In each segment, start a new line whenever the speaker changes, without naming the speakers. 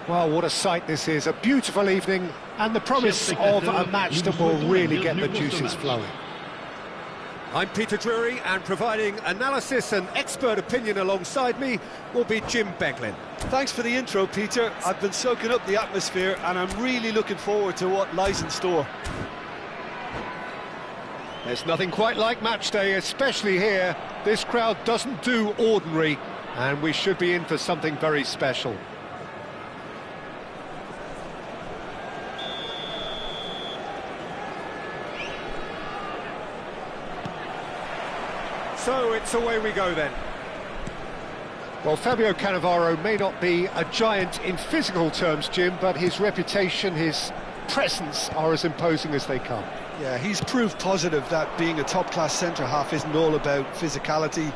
Well, what a sight this is. A beautiful evening and the promise of a match that will really get the juices flowing. I'm Peter Drury, and providing analysis and expert opinion alongside me will be Jim Beglin.
Thanks for the intro, Peter. I've been soaking up the atmosphere and I'm really looking forward to what lies in store.
There's nothing quite like match day, especially here. This crowd doesn't do ordinary, and we should be in for something very special. So it's away we go then. Well, Fabio Cannavaro may not be a giant in physical terms, Jim, but his reputation, his presence are as imposing as they come.
Yeah, he's proved positive that being a top-class centre-half isn't all about physicality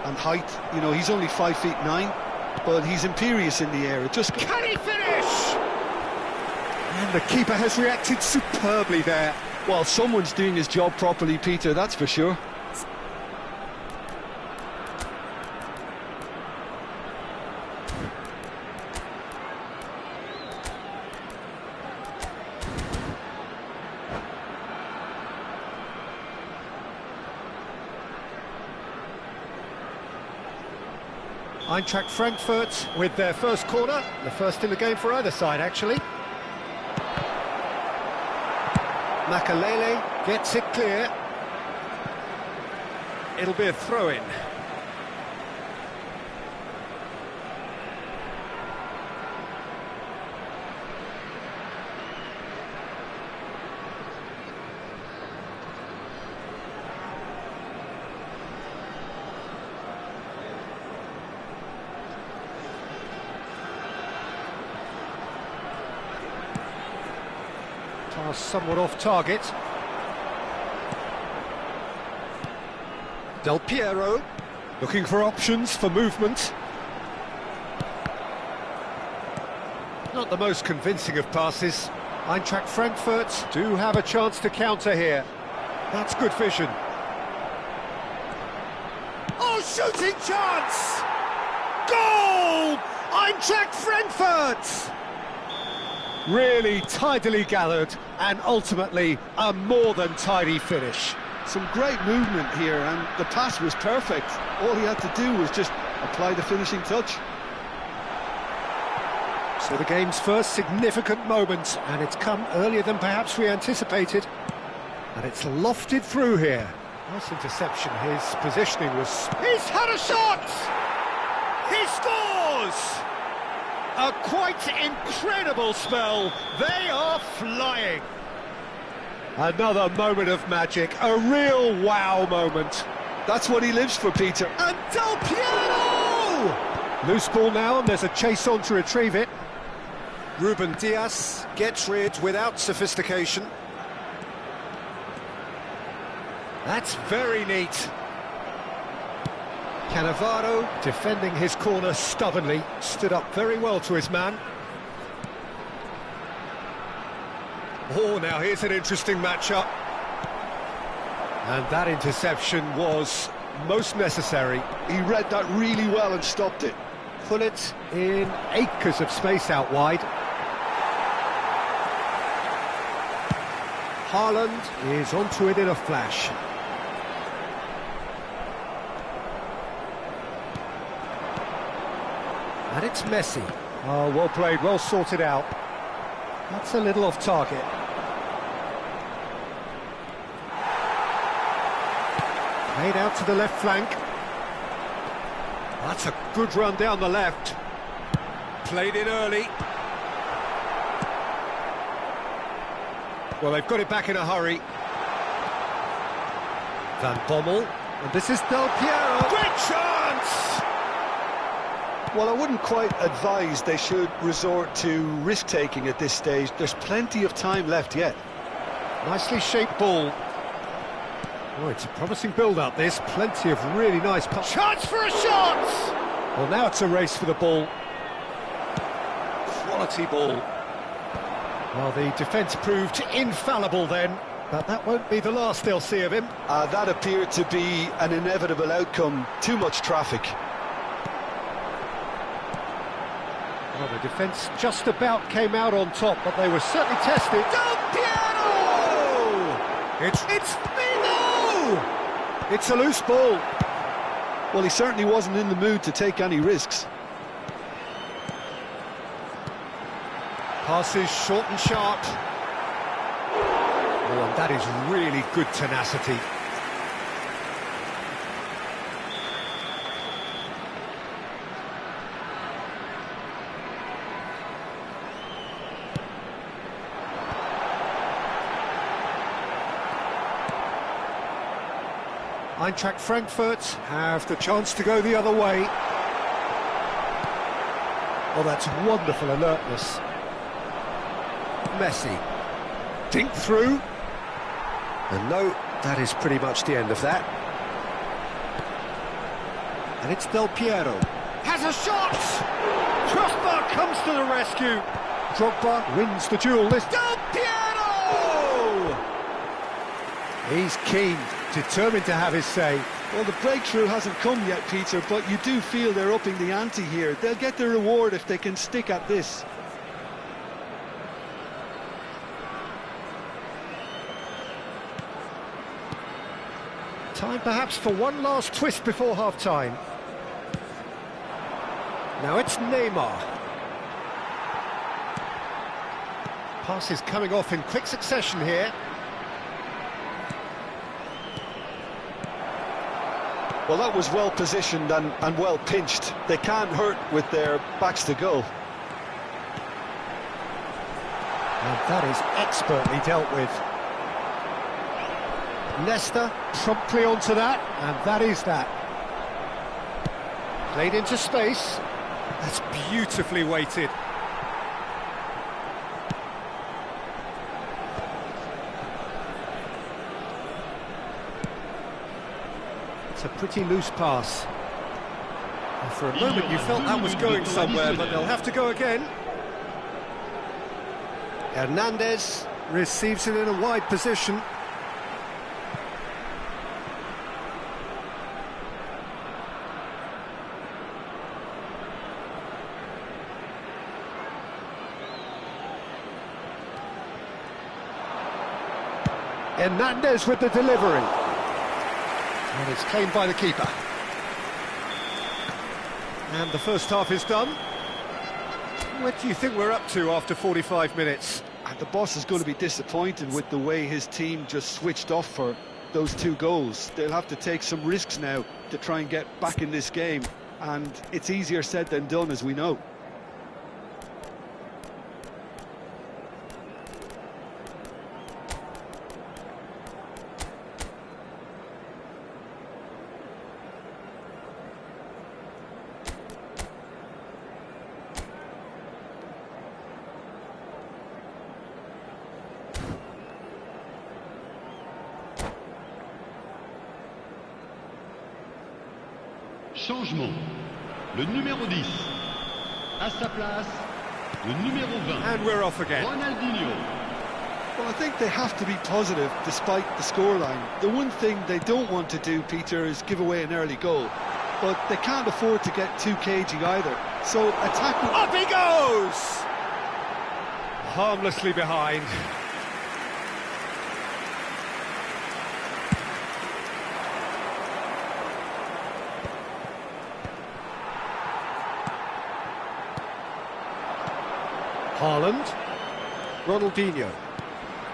and height. You know, he's only 5'9", but he's imperious in the air.
Can he finish? And the keeper has reacted superbly there.
Well, someone's doing his job properly, Peter, that's for sure.
Eintracht Frankfurt with their first corner, the first in the game for either side, actually. Makalele gets it clear. It'll be a throw-in. Pass somewhat off target. Del Piero looking for options for movement. Not the most convincing of passes. Eintracht Frankfurt do have a chance to counter here. That's good vision. Oh, shooting chance! Goal! Eintracht Frankfurt! Really tidily gathered, and ultimately a more than tidy finish.
Some great movement here, and the pass was perfect. All he had to do was just apply the finishing touch.
So the game's first significant moment, and it's come earlier than perhaps we anticipated. And it's lofted through here. Nice interception, his positioning was... He's had a shot! He scores! A quite incredible spell. They are flying. Another moment of magic, a real wow moment.
That's what he lives for, Peter.
And Del Piero! Loose ball now, and there's a chase on to retrieve it. Ruben Dias gets rid without sophistication. That's very neat. Cannavaro, defending his corner stubbornly, stood up very well to his man. Oh, now here's an interesting matchup. And that interception was most necessary.
He read that really well and stopped it.
Put it in acres of space out wide. Haaland is onto it in a flash. And it's Messi. Oh, well played, well sorted out. That's a little off target. Made out to the left flank. That's a good run down the left. Played in early. Well, they've got it back in a hurry. Van Bommel. And this is Del Piero. Great chance!
Well, I wouldn't quite advise they should resort to risk-taking at this stage. There's plenty of time left yet.
Nicely shaped ball. Oh, it's a promising build-up, this. Plenty of really nice... Chance for a shot! Well, now it's a race for the ball. Quality ball. Well, the defence proved infallible then, but that won't be the last they'll see of him.
That appeared to be an inevitable outcome. Too much traffic.
Well, the defence just about came out on top, but they were certainly tested. Del Piero! It's Mino! It's a loose ball.
Well, he certainly wasn't in the mood to take any risks.
Passes short and sharp. Oh, and that is really good tenacity. Eintracht Frankfurt have the chance to go the other way. Oh, that's wonderful alertness. Messi. Dink through. And no, that is pretty much the end of that. And it's Del Piero. Has a shot! Drogba comes to the rescue. Drogba wins the duel. This Del Piero! He's keen, determined to have his say.
Well, the breakthrough hasn't come yet, Peter, but you do feel they're upping the ante here. They'll get their reward if they can stick at this.
Time perhaps for one last twist before half-time. Now it's Neymar. Passes coming off in quick succession here.
Well, that was well positioned and well pinched. They can't hurt with their backs to goal.
And that is expertly dealt with. Nesta promptly onto that, and that is that. Played into space. That's beautifully weighted. It's a pretty loose pass. And for a moment you felt that was going somewhere, but they'll have to go again. Hernandez receives it in a wide position. Hernandez with the delivery. And it's claimed by the keeper. And the first half is done. What do you think we're up to after 45 minutes?
And the boss is going to be disappointed with the way his team just switched off for those two goals. They'll have to take some risks now to try and get back in this game. And it's easier said than done, as we know.
Changement. Le numéro 10. À sa place, le numéro 20.
And we're off again.
Ronaldinho.
Well, I think they have to be positive despite the scoreline. The one thing they don't want to do, Peter, is give away an early goal. But they can't afford to get too cagey either. So attack...
Up he goes! Harmlessly behind. Haaland, Ronaldinho,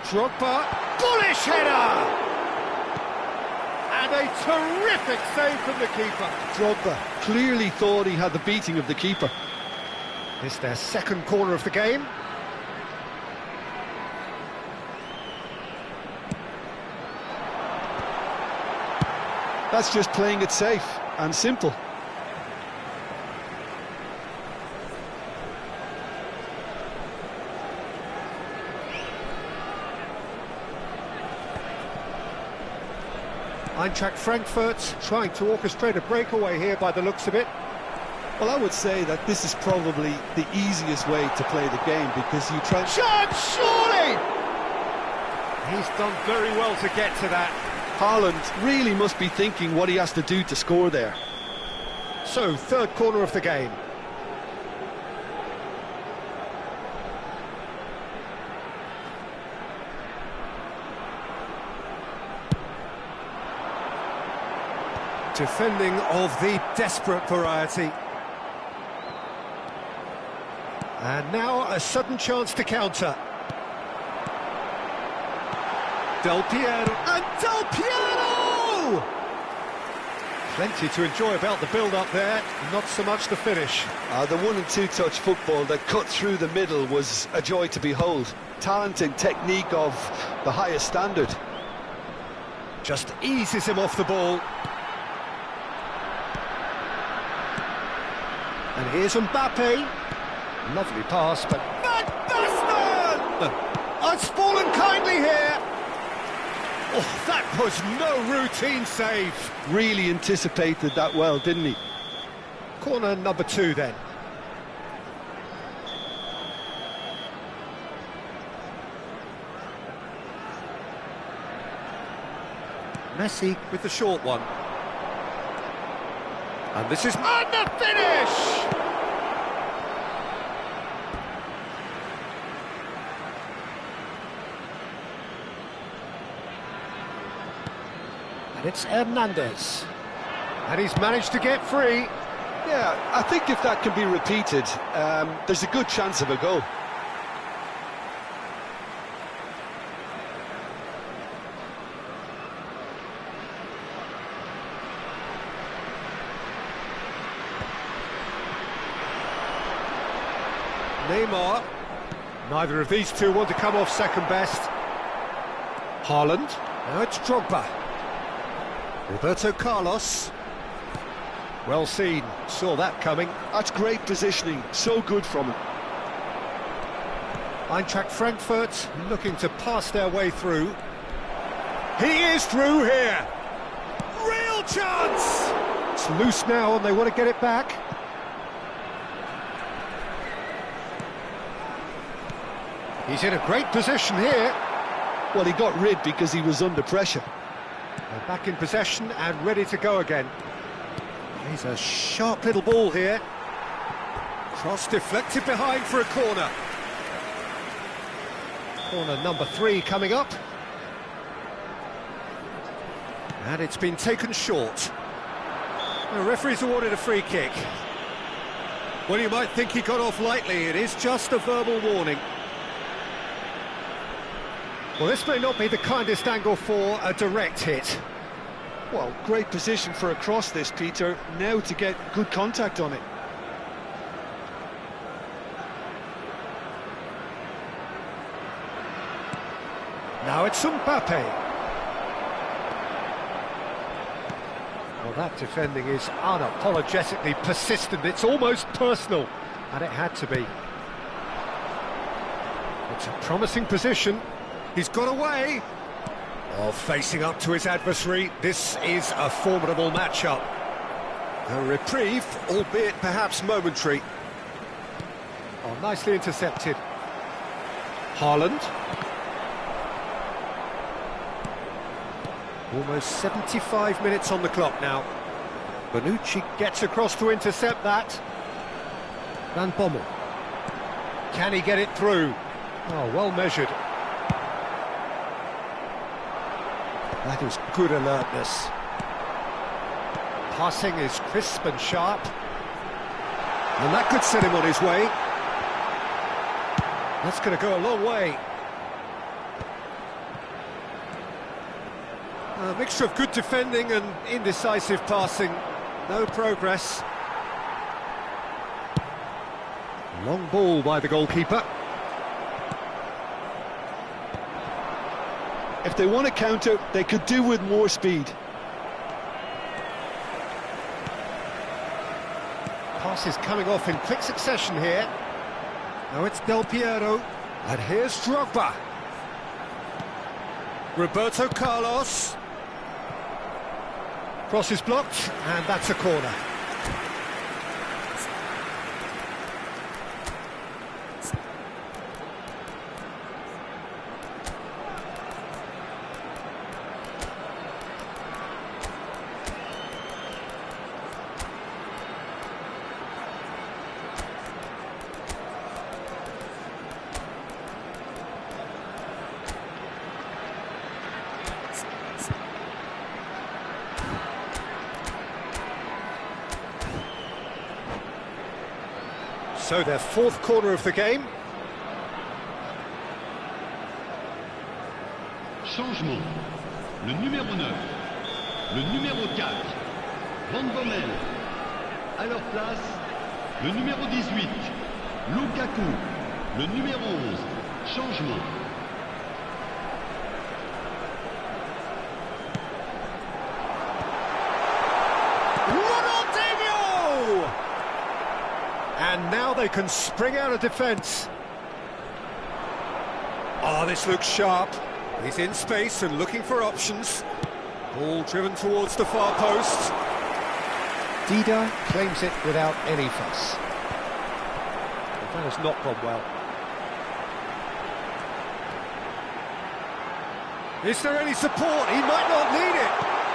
Drogba, bullish header! And a terrific save from the keeper.
Drogba clearly thought he had the beating of the keeper.
It's their second corner of the game.
That's just playing it safe and simple.
Eintracht Frankfurt trying to orchestrate a breakaway here by the looks of it.
Well, I would say that this is probably the easiest way to play the game because you try...
Shot, surely! He's done very well to get to that.
Haaland really must be thinking what he has to do to score there.
So, third corner of the game. Defending of the desperate variety. And now a sudden chance to counter. Del Piero, and Del Piero! Plenty to enjoy about the build-up there, not so much the finish.
The 1- and 2-touch football that cut through the middle was a joy to behold. Talent and technique of the highest standard.
Just eases him off the ball. And here's Mbappe. Lovely pass, but... Van Basten! It's fallen kindly here. Oh, that was no routine save.
Really anticipated that well, didn't he?
Corner number 2 then. Messi with the short one. And this is... And the finish! And it's Hernandez. And he's managed to get free.
Yeah, I think if that can be repeated, there's a good chance of a goal.
Neymar. Neither of these two want to come off second best. Haaland. Now it's Drogba. Roberto Carlos. Well seen, saw that coming.
That's great positioning, so good from him.
Eintracht Frankfurt looking to pass their way through. He is through here. Real chance! It's loose now and they want to get it back. He's in a great position here.
Well, he got rid because he was under pressure.
They're back in possession and ready to go again. He's a sharp little ball here. Cross deflected behind for a corner. Corner number 3 coming up. And it's been taken short. The referee's awarded a free kick. Well, you might think he got off lightly. It is just a verbal warning. Well, this may not be the kindest angle for a direct hit.
Well, great position for a cross this, Peter. Now to get good contact on it.
Now it's Mbappe. Well, that defending is unapologetically persistent. It's almost personal, and it had to be. It's a promising position. He's got away. Oh, facing up to his adversary, this is a formidable matchup. A reprieve, albeit perhaps momentary. Oh, nicely intercepted. Haaland. Almost 75 minutes on the clock now. Bonucci gets across to intercept that. Van Bommel. Can he get it through? Oh, well measured. That is good alertness. Passing is crisp and sharp. And that could set him on his way. That's going to go a long way. A mixture of good defending and indecisive passing. No progress. Long ball by the goalkeeper.
If they want to counter, they could do with more speed.
Passes coming off in quick succession here. Now it's Del Piero. And here's Drogba. Roberto Carlos. Cross is blocked, and that's a corner. So their fourth corner of the game.
Changement. Le numéro 9, le numéro 4, Van Bommel. À leur place, le numéro 18, Lukaku, le numéro 11. Changement.
Ronaldinho! And now they can spring out of defence. Oh, this looks sharp. He's in space and looking for options. Ball driven towards the far post. Dida claims it without any fuss. That has not gone well. Is there any support? He might not need it.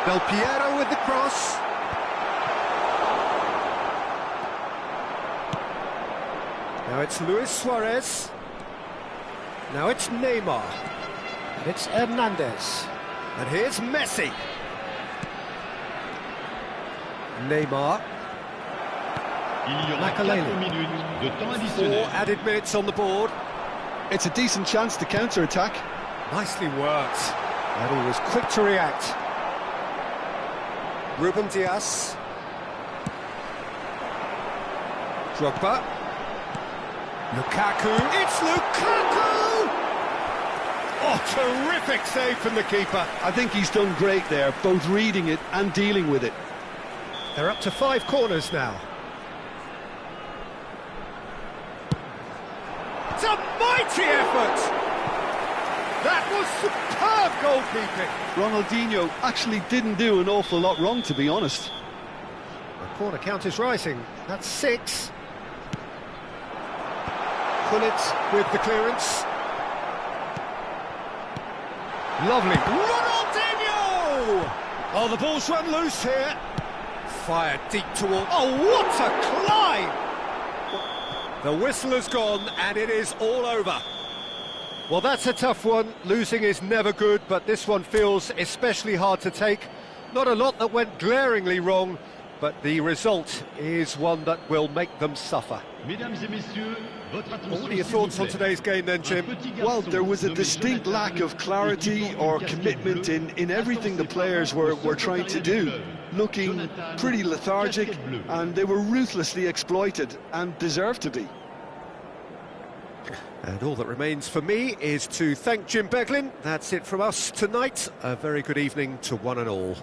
Del Piero with the cross. Now it's Luis Suarez. Now it's Neymar. And it's Hernandez. And here's Messi. Neymar.
Il y aura 4 minutes de temps additionnel.
4 added minutes on the board.
It's a decent chance to counter-attack.
Nicely worked. And he was quick to react. Ruben Dias. Drogba. Lukaku. It's Lukaku! Oh, terrific save from the keeper.
I think he's done great there, both reading it and dealing with it.
They're up to 5 corners now. It's a mighty effort! That was superb goalkeeping.
Ronaldinho actually didn't do an awful lot wrong, to be honest.
The corner count is rising. That's 6. Gullit with the clearance. Lovely. Ronaldinho! Oh, the ball's run loose here. Fired deep toward... Oh, what a climb! The whistle has gone, and it is all over. Well, that's a tough one. Losing is never good, but this one feels especially hard to take. Not a lot that went glaringly wrong, but the result is one that will make them suffer.
Mesdames et messieurs, votre attention,
What are your thoughts on today's game then, Jim?
Well, there was a distinct lack of clarity or commitment in everything the players were trying to do. Looking pretty lethargic, and they were ruthlessly exploited and deserved to be.
And all that remains for me is to thank Jim Beglin. That's it from us tonight. A very good evening to one and all.